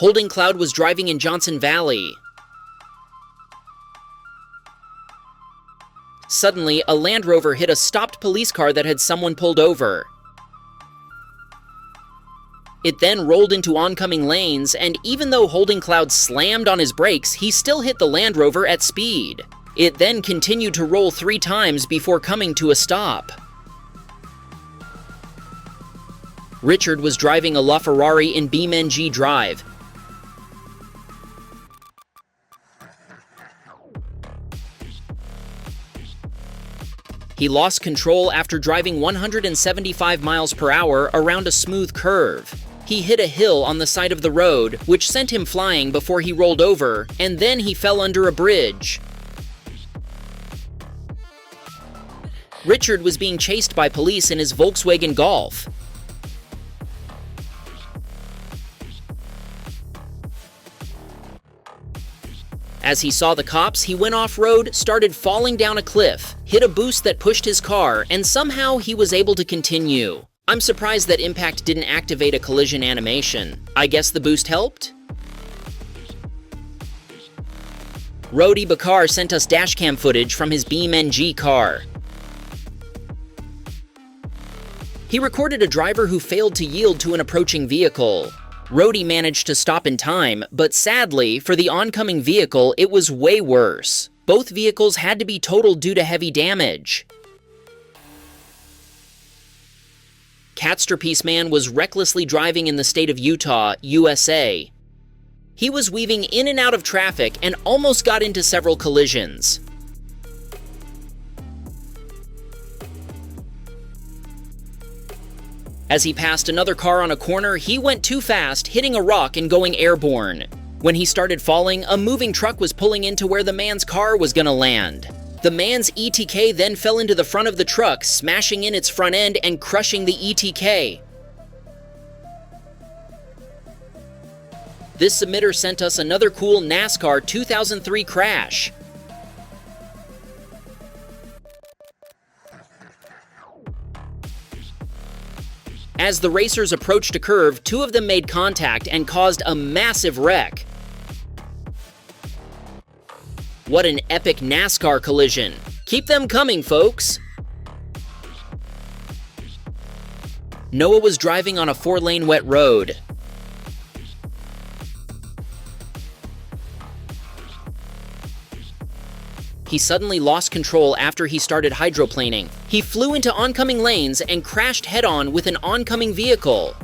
Holding Cloud was driving in Johnson Valley. Suddenly, a Land Rover hit a stopped police car that had someone pulled over. It then rolled into oncoming lanes, and even though Holding Cloud slammed on his brakes, he still hit the Land Rover at speed. It then continued to roll 3 times before coming to a stop. Richard was driving a LaFerrari in BeamNG Drive. He lost control after driving 175 miles per hour around a smooth curve. He hit a hill on the side of the road, which sent him flying before he rolled over, and then he fell under a bridge. Richard was being chased by police in his Volkswagen Golf. As he saw the cops, he went off-road, started falling down a cliff, hit a boost that pushed his car, and somehow he was able to continue. I'm surprised that Impact didn't activate a collision animation. I guess the boost helped? Rody Bakar sent us dashcam footage from his BeamNG car. He recorded a driver who failed to yield to an approaching vehicle. Rody managed to stop in time, but sadly, for the oncoming vehicle, it was way worse. Both vehicles had to be totaled due to heavy damage. Catsterpiece Man was recklessly driving in the state of Utah, USA. He was weaving in and out of traffic and almost got into several collisions. As he passed another car on a corner, he went too fast, hitting a rock and going airborne. When he started falling, a moving truck was pulling into where the man's car was gonna land. The man's ETK then fell into the front of the truck, smashing in its front end and crushing the ETK. This submitter sent us another cool NASCAR 2003 crash. As the racers approached a curve, 2 of them made contact and caused a massive wreck. What an epic NASCAR collision. Keep them coming, folks. Noah was driving on a 4-lane wet road. He suddenly lost control after he started hydroplaning. He flew into oncoming lanes and crashed head-on with an oncoming vehicle.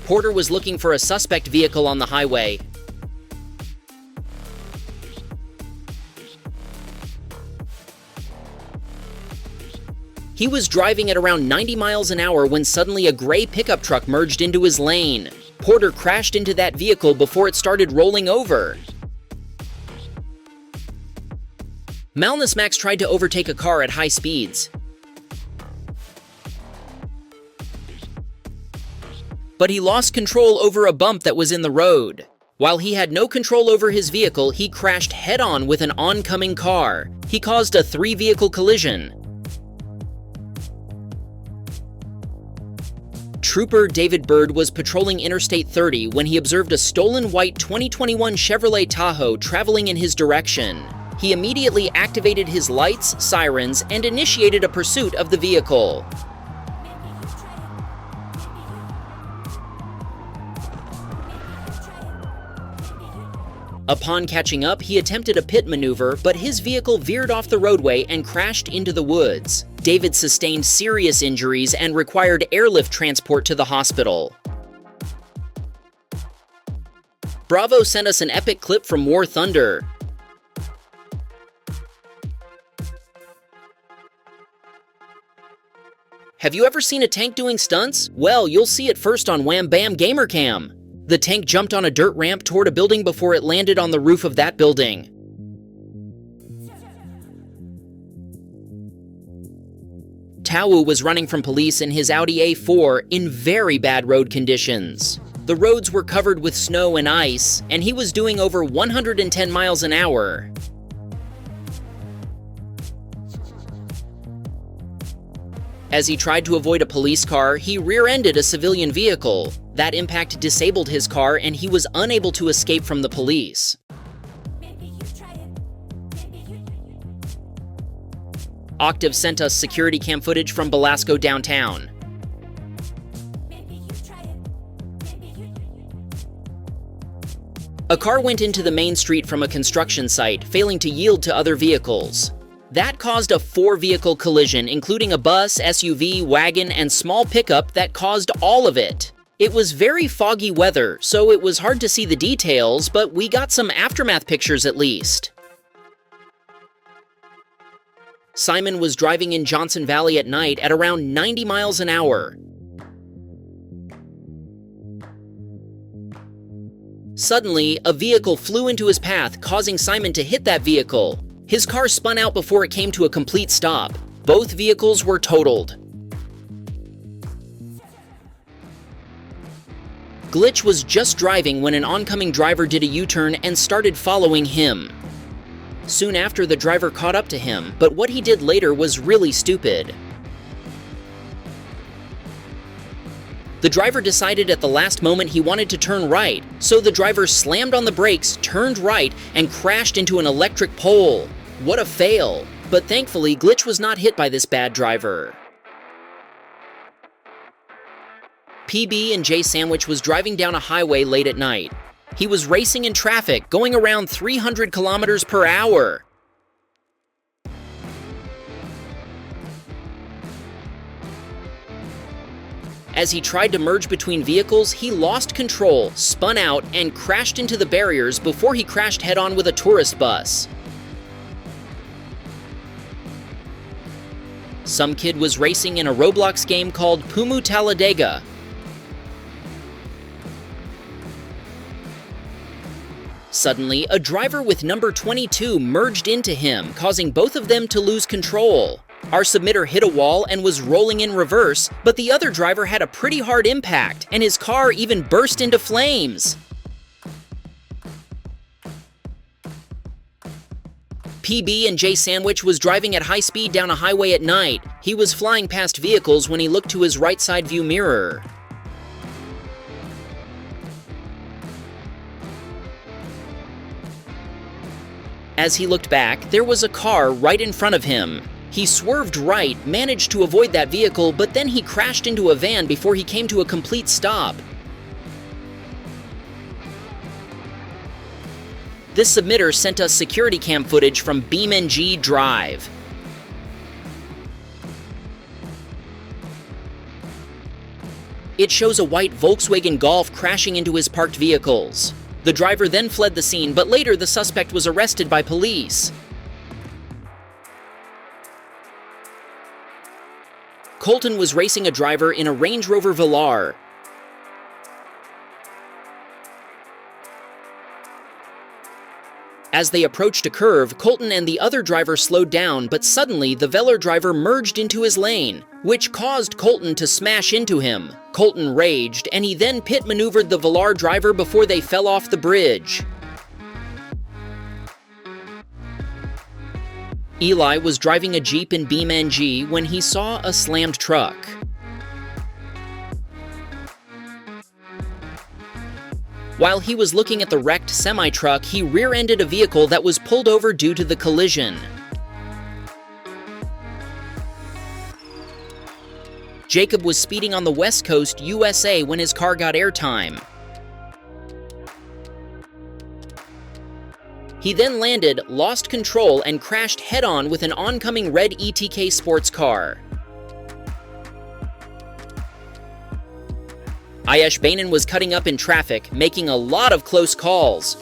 Porter was looking for a suspect vehicle on the highway. He was driving at around 90 miles an hour when suddenly a gray pickup truck merged into his lane. Porter crashed into that vehicle before it started rolling over. Malnus Max tried to overtake a car at high speeds. But he lost control over a bump that was in the road. While he had no control over his vehicle, he crashed head-on with an oncoming car. He caused a 3-vehicle collision. Trooper David Bird was patrolling Interstate 30 when he observed a stolen white 2021 Chevrolet Tahoe traveling in his direction. He immediately activated his lights, sirens, and initiated a pursuit of the vehicle. Upon catching up, he attempted a pit maneuver, but his vehicle veered off the roadway and crashed into the woods. David sustained serious injuries and required airlift transport to the hospital. Bravo sent us an epic clip from War Thunder. Have you ever seen a tank doing stunts? Well, you'll see it first on Wham Baam Gamercam. The tank jumped on a dirt ramp toward a building before it landed on the roof of that building. Tawu was running from police in his Audi A4 in very bad road conditions. The roads were covered with snow and ice, and he was doing over 110 miles an hour. As he tried to avoid a police car, he rear-ended a civilian vehicle. That impact disabled his car and he was unable to escape from the police. Octave sent us security cam footage from Belasco downtown. A car went into the main street from a construction site, failing to yield to other vehicles. That caused a 4-vehicle collision, including a bus, SUV, wagon, and small pickup that caused all of it. It was very foggy weather, so it was hard to see the details, but we got some aftermath pictures at least. Simon was driving in Johnson Valley at night at around 90 miles an hour. Suddenly, a vehicle flew into his path, causing Simon to hit that vehicle. His car spun out before it came to a complete stop. Both vehicles were totaled. Glitch was just driving when an oncoming driver did a U-turn and started following him. Soon after, the driver caught up to him, but what he did later was really stupid. The driver decided at the last moment he wanted to turn right, so the driver slammed on the brakes, turned right, and crashed into an electric pole. What a fail! But thankfully, Glitch was not hit by this bad driver. BeamNG Sandwich was driving down a highway late at night. He was racing in traffic, going around 300 kilometers per hour. As he tried to merge between vehicles, he lost control, spun out, and crashed into the barriers before he crashed head-on with a tourist bus. Some kid was racing in a Roblox game called Talladega. Suddenly, a driver with number 22 merged into him, causing both of them to lose control. Our submitter hit a wall and was rolling in reverse, but the other driver had a pretty hard impact, and his car even burst into flames. BeamNG Sandwich was driving at high speed down a highway at night. He was flying past vehicles when he looked to his right side view mirror. As he looked back, there was a car right in front of him. He swerved right, managed to avoid that vehicle, but then he crashed into a van before he came to a complete stop. This submitter sent us security cam footage from BeamNG Drive. It shows a white Volkswagen Golf crashing into his parked vehicles. The driver then fled the scene, but later the suspect was arrested by police. Colton was racing a driver in a Range Rover Velar. As they approached a curve, Colton and the other driver slowed down, but suddenly the Velar driver merged into his lane, which caused Colton to smash into him. Colton raged, and he then pit maneuvered the Velar driver before they fell off the bridge. Eli was driving a Jeep in BeamNG when he saw a slammed truck. While he was looking at the wrecked semi-truck, he rear-ended a vehicle that was pulled over due to the collision. Jacob was speeding on the West Coast, USA when his car got airtime. He then landed, lost control, and crashed head-on with an oncoming red ETK sports car. Ayesh Bainan was cutting up in traffic, making a lot of close calls.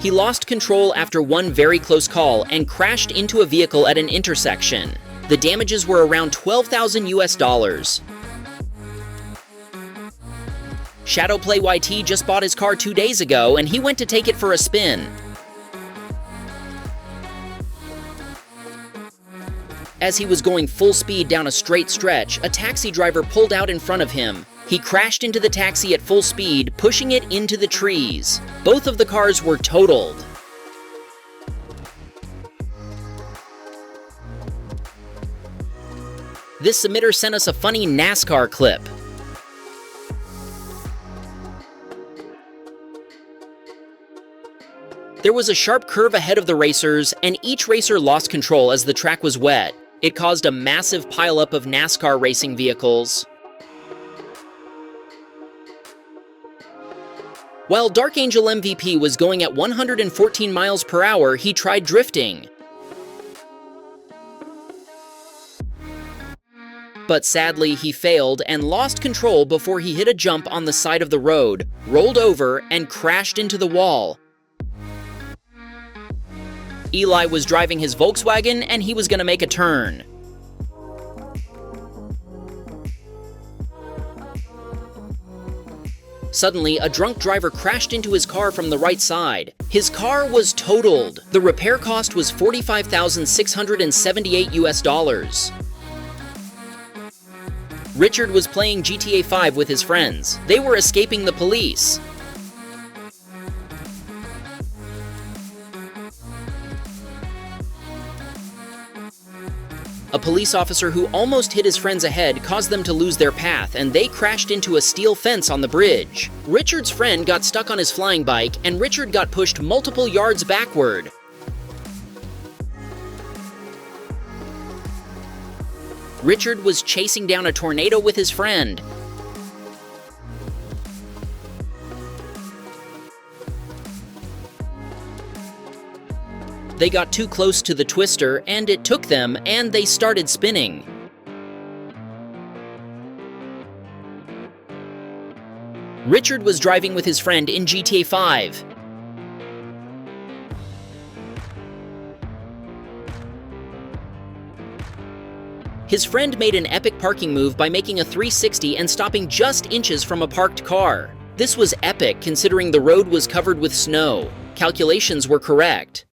He lost control after one very close call and crashed into a vehicle at an intersection. The damages were around $12,000 US. Shadowplay YT just bought his car 2 days ago and he went to take it for a spin. As he was going full speed down a straight stretch, a taxi driver pulled out in front of him. He crashed into the taxi at full speed, pushing it into the trees. Both of the cars were totaled. This submitter sent us a funny NASCAR clip. There was a sharp curve ahead of the racers, and each racer lost control as the track was wet. It caused a massive pileup of NASCAR racing vehicles. While Dark Angel MVP was going at 114 miles per hour, he tried drifting. But sadly, he failed and lost control before he hit a jump on the side of the road, rolled over, and crashed into the wall. Eli was driving his Volkswagen and he was going to make a turn. Suddenly, a drunk driver crashed into his car from the right side. His car was totaled. The repair cost was $45,678 US. Richard was playing GTA 5 with his friends. They were escaping the police. A police officer who almost hit his friends ahead caused them to lose their path, and they crashed into a steel fence on the bridge. Richard's friend got stuck on his flying bike, and Richard got pushed multiple yards backward. Richard was chasing down a tornado with his friend. They got too close to the twister, and it took them, and they started spinning. Richard was driving with his friend in GTA 5. His friend made an epic parking move by making a 360 and stopping just inches from a parked car. This was epic considering the road was covered with snow. Calculations were correct.